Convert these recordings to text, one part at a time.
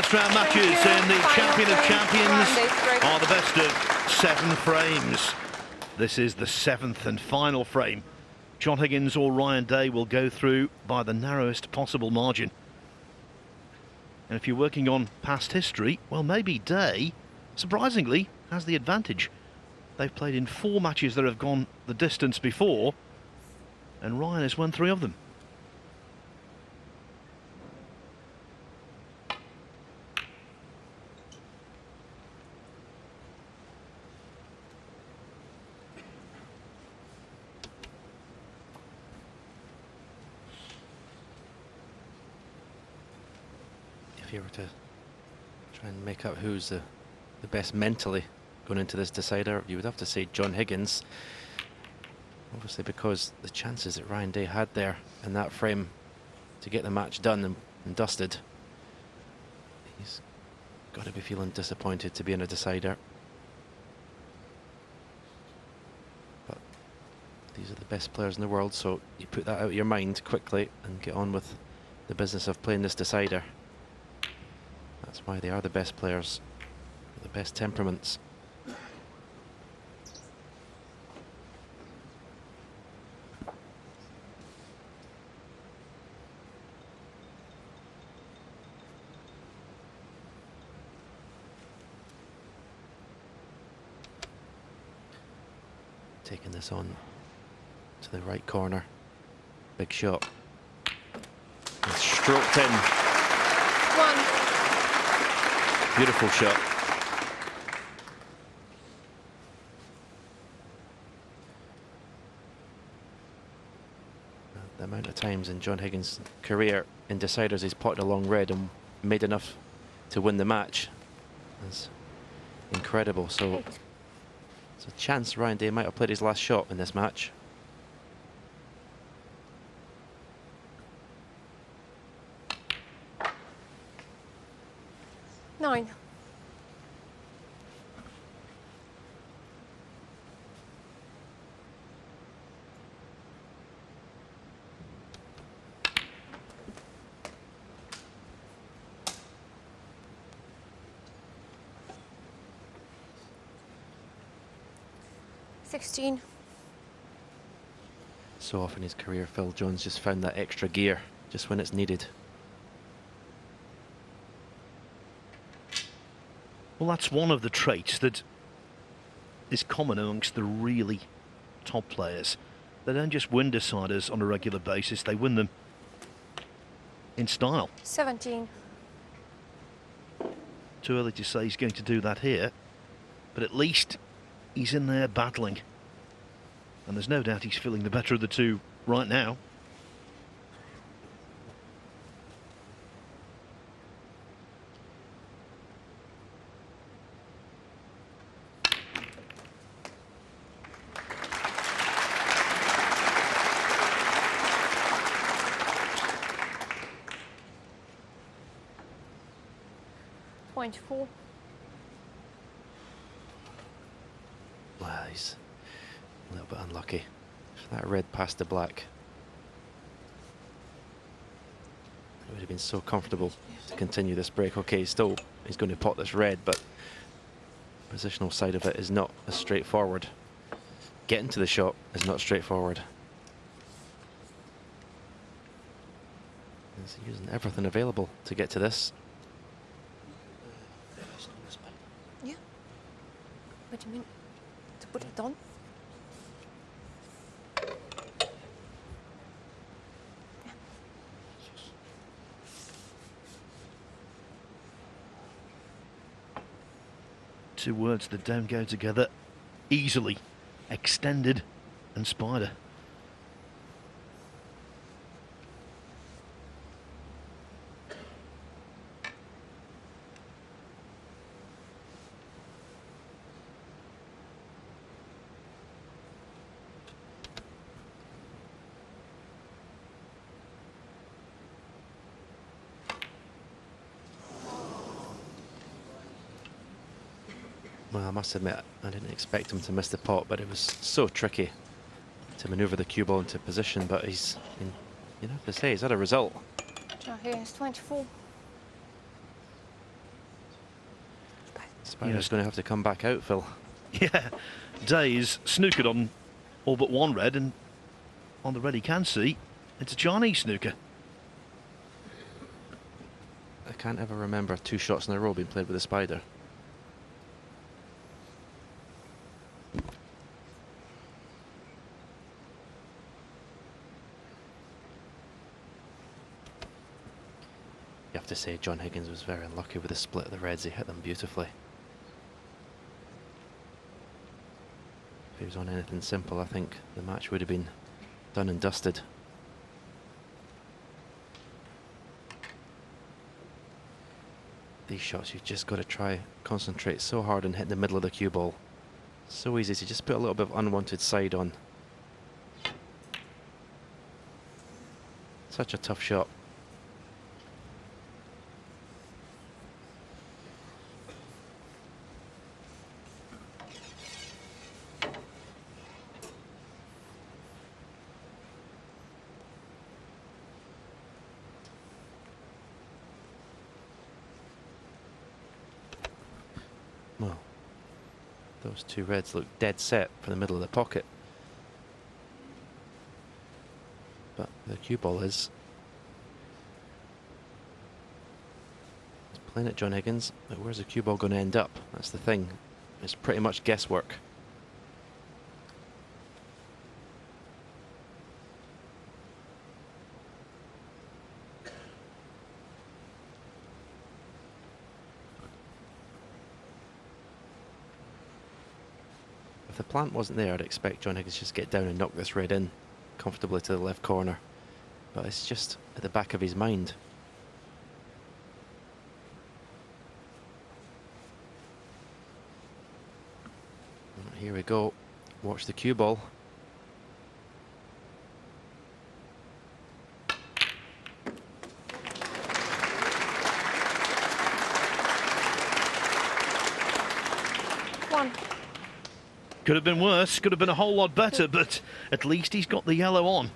next round matches in the Champion of Champions are the best of 7 frames. This is the 7th and final frame. John Higgins or Ryan Day will go through by the narrowest possible margin. And if you're working on past history, well, maybe Day, surprisingly, has the advantage. They've played in 4 matches that have gone the distance before, and Ryan has won 3 of them. If you were to try and make up who's the best mentally going into this decider, you would have to say John Higgins. Obviously, because the chances that Ryan Day had there in that frame to get the match done and dusted, he's got to be feeling disappointed to be in a decider. But these are the best players in the world, so you put that out of your mind quickly and get on with the business of playing this decider. That's why they are the best players, the best temperaments. Taking this on to the right corner. Big shot. It's stroked in. 1. Beautiful shot. The amount of times in John Higgins' career in deciders he's potted along red and made enough to win the match is incredible. So there's a chance Ryan Day might have played his last shot in this match. Nine. $16. So often in his career, Phil Jones just found that extra gear just when it's needed. Well, that's one of the traits that is common amongst the really top players. They don't just win deciders on a regular basis, they win them in style. 17. Too early to say he's going to do that here, but at least he's in there battling. And there's no doubt he's feeling the better of the two right now. .4. Well, he's a little bit unlucky. If that red passed the black, it would have been so comfortable to continue this break. Okay, he's going to pot this red, but the positional side of it is not as straightforward. Getting to the shot is not straightforward. He's using everything available to get to this. Yeah. What do you mean? To put it on? Yeah. Two words that don't go together easily. Extended and spider. Well, I must admit, I didn't expect him to miss the pot, but it was so tricky to manoeuvre the cue ball into position. But he's, you know, to say he's had a result. John Higgins, 24. Spider's Yes. going to have to come back out, Phil. Yeah, Day's snookered on all but one red, and on the red he can see it's a Chinese snooker. I can't ever remember 2 shots in a row being played with a Spider. You have to say John Higgins was very unlucky with the split of the reds. He hit them beautifully. If he was on anything simple, I think the match would have been done and dusted. These shots, you've just got to try concentrate so hard and hit the middle of the cue ball. So easy to just put a little bit of unwanted side on. Such a tough shot. Well, those 2 reds look dead set for the middle of the pocket. But the cue ball is. He's playing at John Higgins, but where's the cue ball going to end up? That's the thing. It's pretty much guesswork. If the plant wasn't there, I'd expect John Higgins to just get down and knock this red in comfortably to the left corner. But it's just at the back of his mind. Here we go. Watch the cue ball. One. Could have been worse, could have been a whole lot better, but at least he's got the yellow on.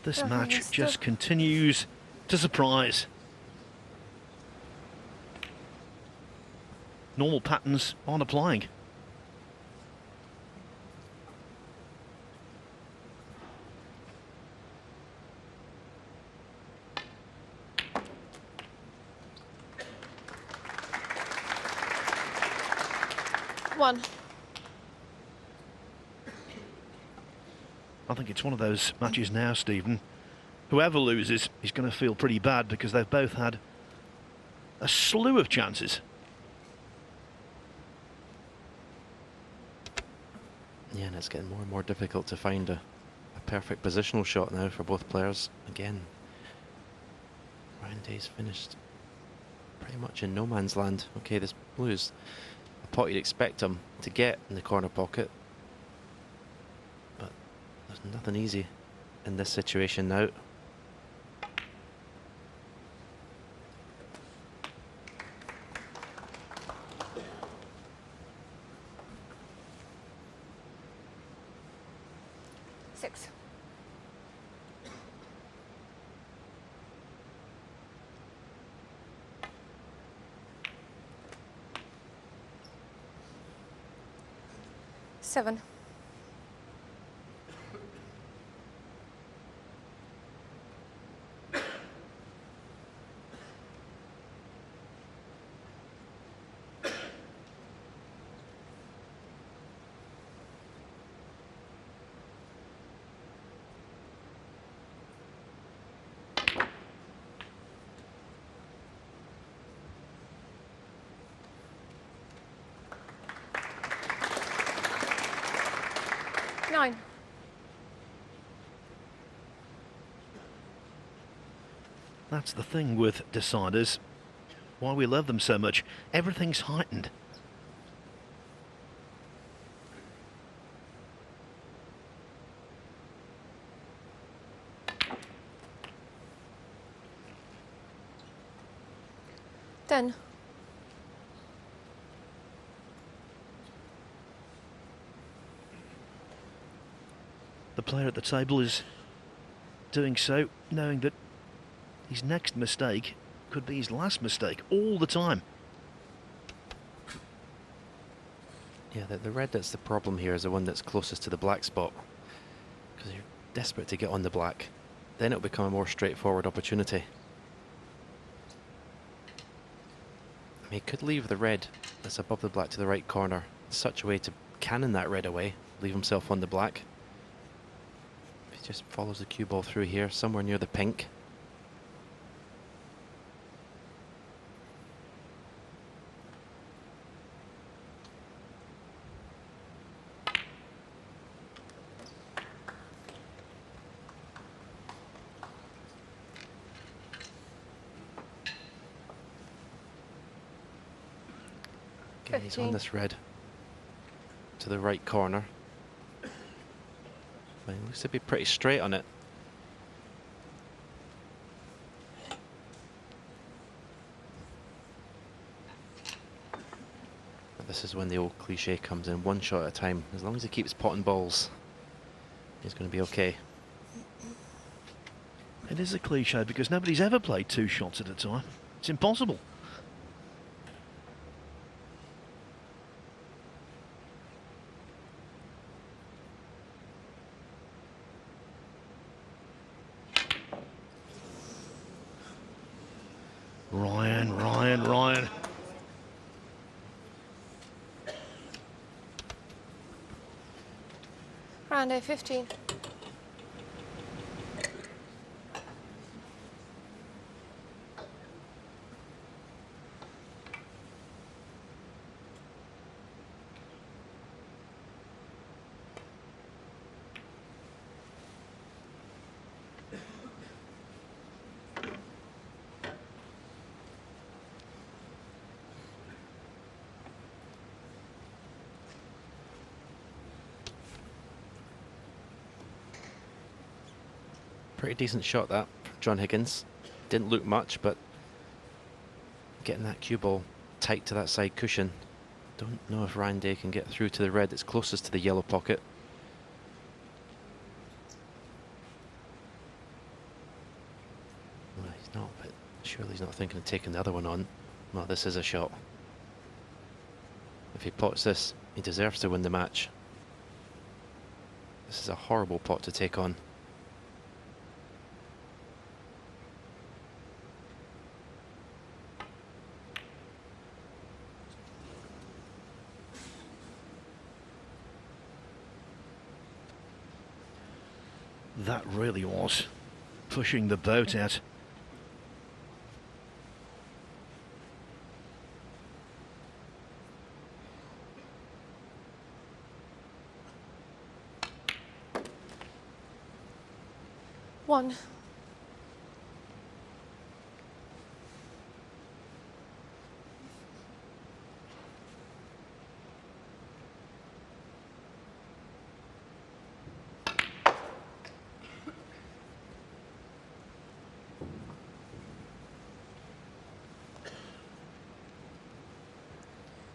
This match just continues to surprise. Normal patterns aren't applying. One. I think it's one of those matches now, Stephen. Whoever loses is going to feel pretty bad because they've both had a slew of chances. Yeah, and it's getting more and more difficult to find a perfect positional shot now for both players. Again, Ryan Day's finished pretty much in no man's land. Okay, this blue's a pot you'd expect him to get in the corner pocket, but there's nothing easy in this situation now. Six. Seven. Nine. That's the thing with deciders. Why we love them so much. Everything's heightened. 10. The player at the table is doing so, knowing that his next mistake could be his last mistake all the time. Yeah, the red that's the problem here is the one that's closest to the black spot, because you're desperate to get on the black. Then it'll become a more straightforward opportunity. I mean, he could leave the red that's above the black to the right corner in such a way to cannon that red away, leave himself on the black. If he just follows the cue ball through here, somewhere near the pink. Again, he's on this red to the right corner. But he looks to be pretty straight on it. But this is when the old cliche comes in, one shot at a time. As long as he keeps potting balls, he's going to be okay. It is a cliche because nobody's ever played 2 shots at a time. It's impossible. Ryan. Round A 15. Pretty decent shot that from John Higgins. Didn't look much, but getting that cue ball tight to that side cushion. Don't know if Ryan Day can get through to the red that's closest to the yellow pocket. Well, he's not, but surely he's not thinking of taking the other one on. Well, this is a shot. If he pots this, he deserves to win the match. This is a horrible pot to take on. That really was pushing the boat out. One.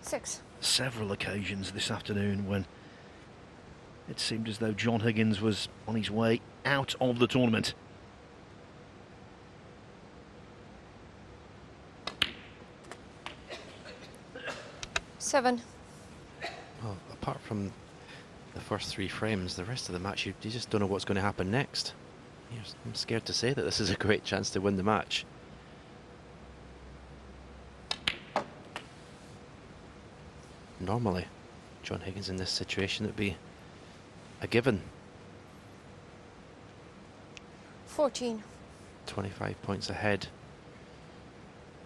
Six. Several occasions this afternoon when it seemed as though John Higgins was on his way out of the tournament. Well, apart from the first 3 frames, the rest of the match, you just don't know what's going to happen next. I'm scared to say that this is a great chance to win the match. Normally, John Higgins in this situation, it'd be a given. 14. 25 points ahead.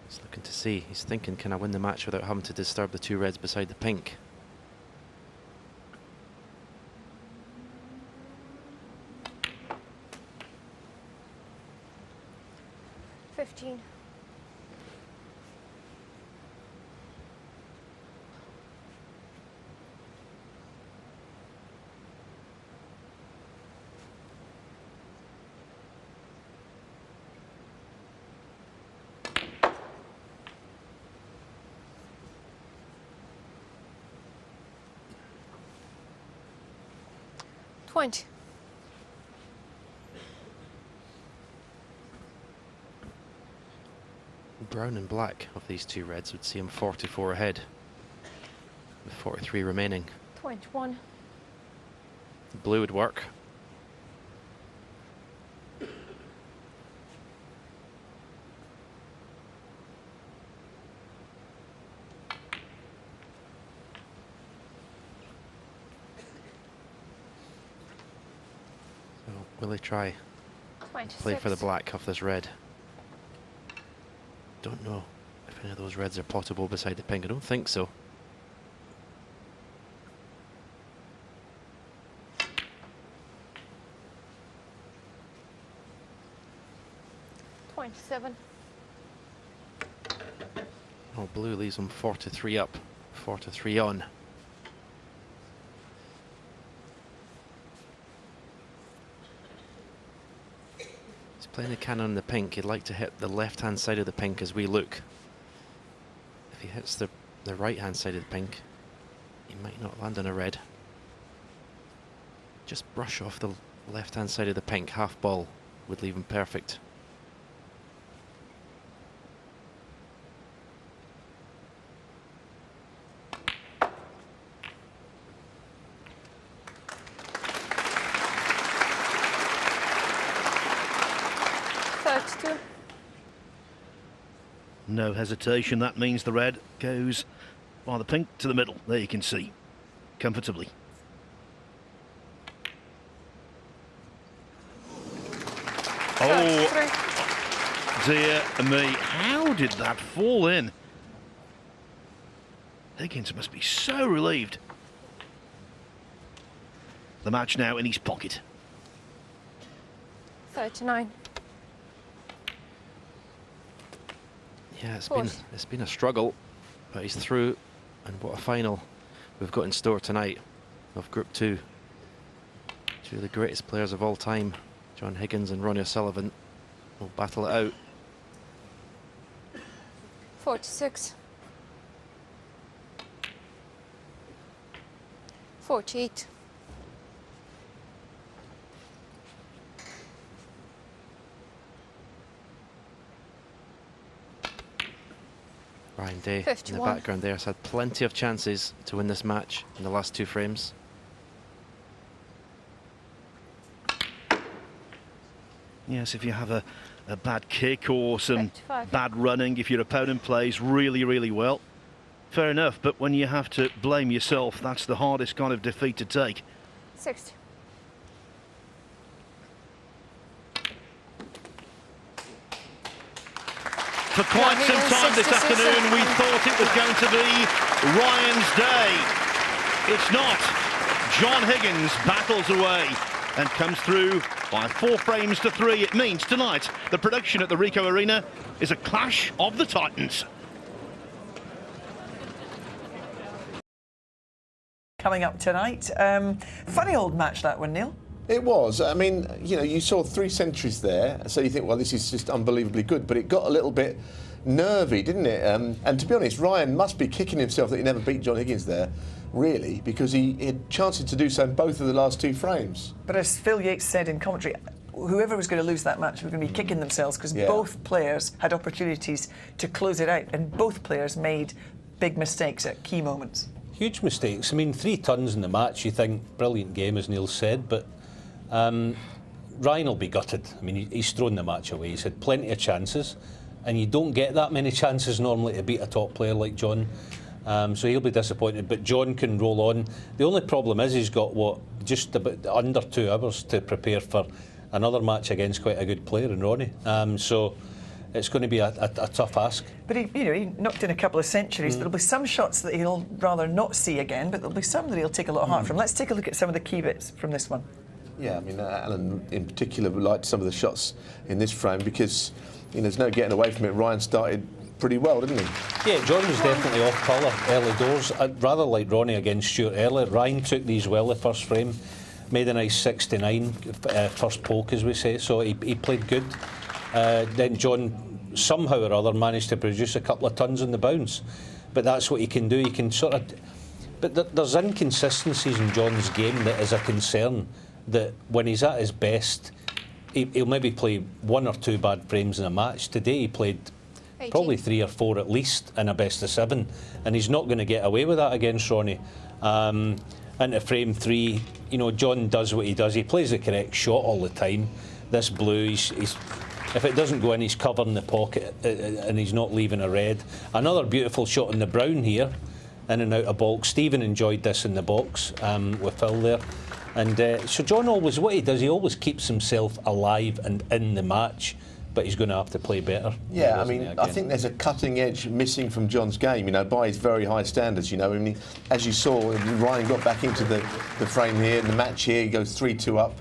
He's looking to see. He's thinking, can I win the match without having to disturb the 2 reds beside the pink? $15. 20. Brown and black of these two reds would see him 44 ahead, with 43 remaining. 21. Blue would work. So will he try 26. play for the black off this red? Don't know if any of those reds are potable beside the pink. I don't think so. Seven. Oh, blue leaves him 43 up, 43 on. He's playing the cannon in the pink. He'd like to hit the left-hand side of the pink as we look. If he hits the right-hand side of the pink, he might not land on a red. Just brush off the left-hand side of the pink. Half ball would leave him perfect. No hesitation, that means the red goes by the pink to the middle. There you can see, comfortably. Oh, dear me, how did that fall in? Higgins must be so relieved. The match now in his pocket. 39. Yeah, it's been a struggle, but he's through, and what a final we've got in store tonight of Group 2. Two of the greatest players of all time, John Higgins and Ronnie O'Sullivan, will battle it out. 46. 48. Ryan Day 51. in the background there has had plenty of chances to win this match in the last two frames. Yes, if you have a bad kick or some 55. bad running, if your opponent plays really, really well, fair enough. But when you have to blame yourself, that's the hardest kind of defeat to take. 60. For quite some time this afternoon, we thought it was going to be Ryan's day. It's not. John Higgins battles away and comes through by 4 frames to 3. It means tonight the production at the Ricoh Arena is a clash of the Titans. Coming up tonight. Funny old match, that one, Neil. It was. I mean, you know, you saw 3 centuries there, so you think, well, this is just unbelievably good, but it got a little bit nervy, didn't it? And to be honest, Ryan must be kicking himself that he never beat John Higgins there, really, because he had chances to do so in both of the last 2 frames. But as Phil Yates said in commentary, whoever was going to lose that match were going to be kicking themselves because both players had opportunities to close it out, and both players made big mistakes at key moments. Huge mistakes. I mean, 3 tons in the match, you think, brilliant game, as Neil said, but Ryan will be gutted. I mean, he's thrown the match away. He's had plenty of chances, and you don't get that many chances normally to beat a top player like John. So he'll be disappointed, but John can roll on. The only problem is he's got, just about under 2 hours to prepare for another match against quite a good player in Ronnie. So it's going to be a tough ask. But he knocked in a couple of centuries. There'll be some shots that he'll rather not see again, but there'll be some that he'll take a lot of heart from. Let's take a look at some of the key bits from this one. Yeah, I mean, Alan in particular liked some of the shots in this frame because, you know, there's no getting away from it. Ryan started pretty well, didn't he? Yeah, John was definitely off colour early doors. Rather like Ronnie against Stuart earlier. Ryan took these well the first frame, made a nice 69 first poke, as we say, so he played good. Then John somehow or other managed to produce a couple of tons in the bounce, but that's what he can do. He can sort of, but there's inconsistencies in John's game that is a concern that when he's at his best, he'll maybe play 1 or 2 bad frames in a match. Today he played 18. probably 3 or 4 at least in a best of 7, and he's not going to get away with that against Ronnie. Into frame 3, you know, John does what he does. He plays the correct shot all the time. This blue, he's if it doesn't go in, he's covering the pocket and he's not leaving a red. Another beautiful shot in the brown here, in and out of box. Stephen enjoyed this in the box with Phil there. And so John always, what he does, he always keeps himself alive and in the match, but he's going to have to play better. Yeah, I mean, I think there's a cutting edge missing from John's game, you know, by his very high standards, you know. I mean, as you saw, Ryan got back into the frame here, in the match here, he goes 3-2 up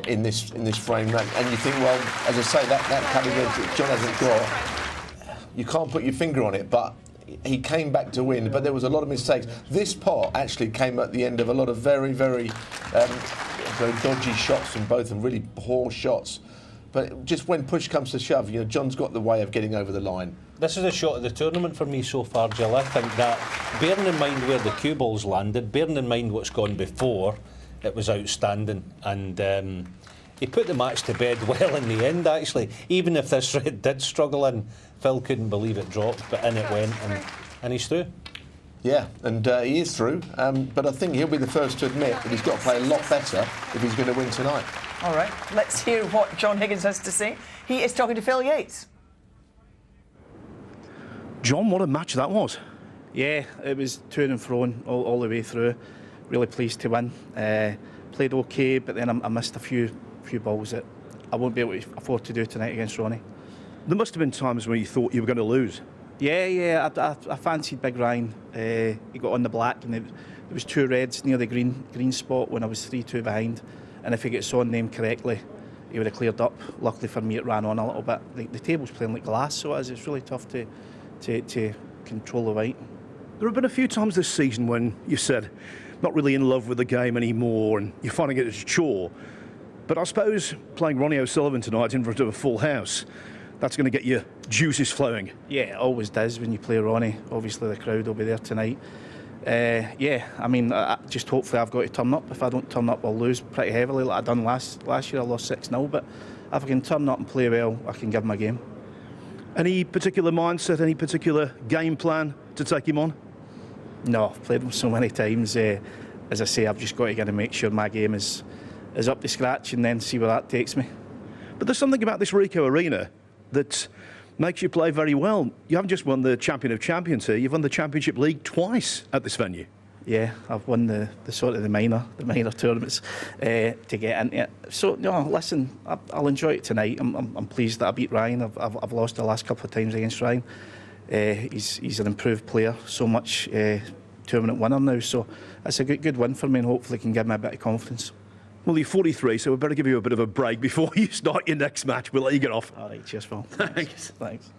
in this frame, and you think, well, as I say, that cutting edge that John hasn't got, you can't put your finger on it, but he came back to win, but there was a lot of mistakes. This pot actually came at the end of a lot of very, very dodgy shots from both, and really poor shots. But just when push comes to shove, you know, John's got the way of getting over the line. This is a shot of the tournament for me so far, Jill. I think that, bearing in mind where the cue balls landed, bearing in mind what's gone before, it was outstanding. And he put the match to bed well in the end, actually. Even if this red did struggle in, Phil couldn't believe it dropped, but in it went, and he's through. Yeah, and he is through, but I think he'll be the first to admit that he's got to play a lot better if he's going to win tonight. All right, let's hear what John Higgins has to say. He is talking to Phil Yates. John, what a match that was. Yeah, it was to and fro all the way through. Really pleased to win. Played okay, but then I missed a few balls that I won't be able to afford to do tonight against Ronnie. There must have been times when you thought you were going to lose. Yeah, I fancied Big Ryan. He got on the black, and there was 2 reds near the green spot when I was 3-2 behind. And if he gets on them correctly, he would have cleared up. Luckily for me, it ran on a little bit. The table's playing like glass, so it's really tough to control the white. There have been a few times this season when you said, not really in love with the game anymore, and you're finding it as a chore. But I suppose playing Ronnie O'Sullivan tonight in front of a full house, that's going to get your juices flowing. Yeah, it always does when you play Ronnie. Obviously the crowd will be there tonight. Yeah, I mean, just hopefully I've got to turn up. If I don't turn up, I'll lose pretty heavily like I done last year. I lost 6-0, but if I can turn up and play well, I can give him a game. Any particular mindset, any particular game plan to take him on? No, I've played him so many times. As I say, I've just got to get to make sure my game is up to scratch and then see where that takes me. But there's something about this Ricoh Arena that makes you play very well. You haven't just won the Champion of Champions here, you've won the Championship League twice at this venue. Yeah, I've won the sort of the minor tournaments to get into it. So no, listen, I'll enjoy it tonight. I'm pleased that I beat Ryan. I've lost the last couple of times against Ryan. He's an improved player, so much tournament winner now. So it's a good win for me, and hopefully can give me a bit of confidence. Well, you're 43, so we better give you a bit of a break before you start your next match. We'll let you get off. All right, cheers, Phil. Thanks. Thanks.